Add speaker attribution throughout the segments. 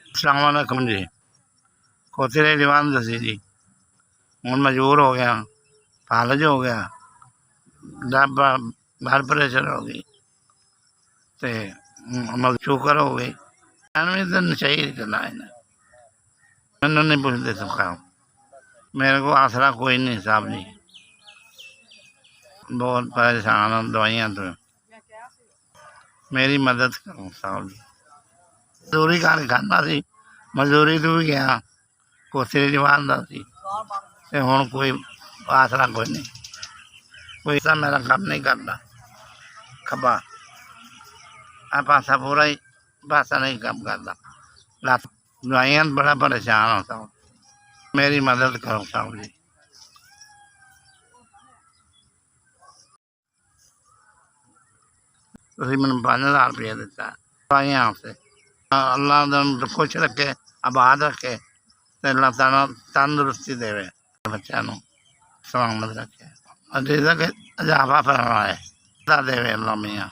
Speaker 1: अस्सलामुअलैकुम जी। कोतरे दीवान दसी जी, हूँ मजबूर हो गया, फालज हो गया, ब्लड प्रेशर हो गई, तो मतलब शुगर हो गई। एनवी तो नशे ही करना इन्हें, मैंने नहीं पूछते सुखा। मेरे को आसरा कोई नहीं साहब जी, बहुत परेशान हूँ दवाइयाँ तो। मेरी मदद करो साहब जी। मजदूरी कर खाना सी, मजदूरी तो भी गया, कोतरे दीवान दसी, तो हूँ कोई आसरा कोई नहीं, कोई सा मेरा काम नहीं करता। खब्बा आ पासा पूरा ही पासा नहीं काम करता। लत दवाइयां बड़ा परेशान होता हूँ, मेरी मदद करो साहब जी। तुसीं मैनूं 5000 रुपया दिता दवाइयां से। अल्लाह तुहानूं खुश रखे, आबाद रखे, ते अल्लाह ताला तंदुरुस्ती देवे, बच्चों नूं सलामत रखे, रिज़्क़ इजाफा फरमाए, देवे अल्लाह मियाँ।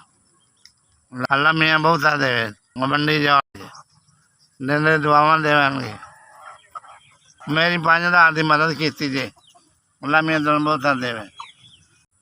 Speaker 1: अल्लाह मियाँ बहुता देवे, मंडी जाओ दिन दुआवां देवनगे। मेरी 5000 की मदद की जी, अल्लाह मियाँ तुहानूं बहुता देवे।